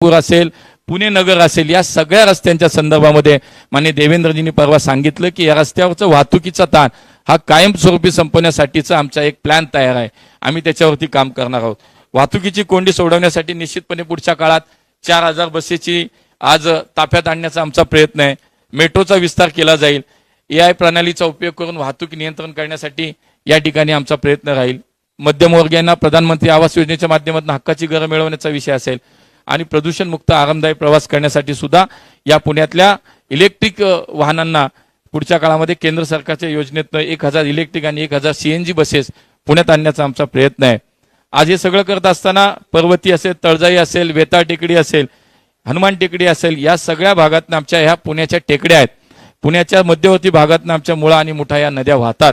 नागपूर असेल, पुणे नगर असेल, या सगळ्या रस्त्यांच्या संदर्भामध्ये माननीय देवेंद्रजींनी परवा सांगितलं की या रस्त्यावरचं वाहतुकीचा ताण हा कायमस्वरूपी संपवण्यासाठीचा आमचा एक प्लॅन तयार आहे. आम्ही त्याच्यावरती काम करणार आहोत. वाहतुकीची कोंडी सोडवण्यासाठी निश्चितपणे पुढच्या काळात 4000 बसेसची आज ताफ्यात आणण्याचा आमचा प्रयत्न आहे. मेट्रोचा विस्तार केला जाईल. AI प्रणालीचा उपयोग करून वाहतूक नियंत्रण करण्यासाठी या ठिकाणी आमचा प्रयत्न राहील. मध्यमवर्गीयांना प्रधानमंत्री आवास योजनेच्या माध्यमातून हक्काची घरं मिळवण्याचा विषय असेल आणि प्रदूषणमुक्त आरामदायी प्रवास करण्यासाठी सुद्धा या पुण्यातल्या इलेक्ट्रिक वाहनांना पुढच्या काळामध्ये केंद्र सरकारच्या योजनेतनं 1000 इलेक्ट्रिक आणि 1000 CNG बसेस पुण्यात आणण्याचा आमचा प्रयत्न आहे. आज हे सगळं करत असताना पर्वती असेल, तळजाई असेल, वेताळ टेकडी असेल, हनुमान टेकडी असेल, या सगळ्या भागातनं आमच्या ह्या पुण्याच्या टेकड्या आहेत. पुण्याच्या मध्यवर्ती भागातनं आमच्या मुळा आणि मुठा या नद्या वाहतात.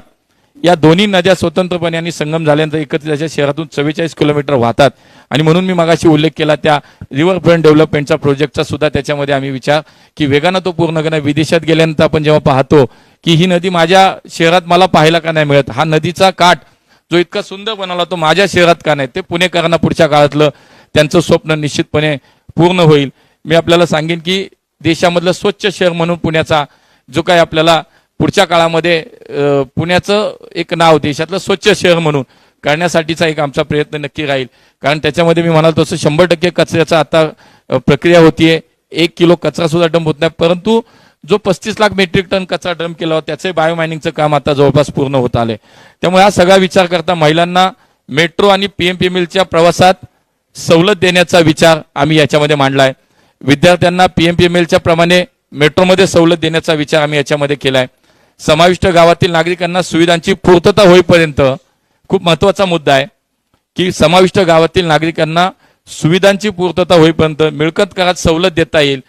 या दोन्ही नद्या स्वतंत्रपणे आणि संगम झाल्यानंतर एकत्रित शहरातून 44 किलोमीटर वाहतात आणि म्हणून मी मागाशी उल्लेख केला त्या रिव्हरफ्रंट डेव्हलपमेंटचा प्रोजेक्टचा सुद्धा त्याच्यामध्ये आम्ही विचार की वेगानं तो पूर्ण करणं. विदेशात गेल्यानंतर आपण जेव्हा पाहतो की ही नदी माझ्या शहरात मला पाहायला का नाही मिळत, हा नदीचा काठ जो इतका सुंदर बनवला तो माझ्या शहरात का नाही, ते पुणेकरांना पुढच्या काळातलं त्यांचं स्वप्न निश्चितपणे पूर्ण होईल. मी आपल्याला सांगेन की देशामधलं स्वच्छ शहर म्हणून पुण्याचा जो काही आपल्याला पुढच्या काळामध्ये पुण्याचं एक नाव देशातलं स्वच्छ शहर म्हणून करण्यासाठीचा एक आमचा प्रयत्न नक्की राहील. कारण त्याच्यामध्ये मी म्हणाल तसं 100% कचऱ्याचा आता प्रक्रिया होतीये. 1 किलो कचरा सुद्धा डंप होत नाही, परंतु जो 35 लाख मेट्रिक टन कचरा डंप केला होता त्याचे बायोमायनिंगचं काम आता जवळपास पूर्ण होत आले. त्यामुळे हा सगळा विचार करता महिलांना मेट्रो आणि PMPMLच्या प्रवासात सवलत देण्याचा विचार आम्ही याच्यामध्ये मांडलाय. विद्यार्थ्यांना PMPMLच्या प्रमाणे मेट्रोमध्ये सवलत देण्याचा विचार आम्ही याच्यामध्ये केलाय. समाविष्ट गावातील नागरिकांना सुविधांची पूर्तता होईपर्यंत खूप महत्वाचा मुद्दा आहे की समाविष्ट गावातील नागरिकांना सुविधांची पूर्तता होईपर्यंत मिळकत करात सवलत देता येईल.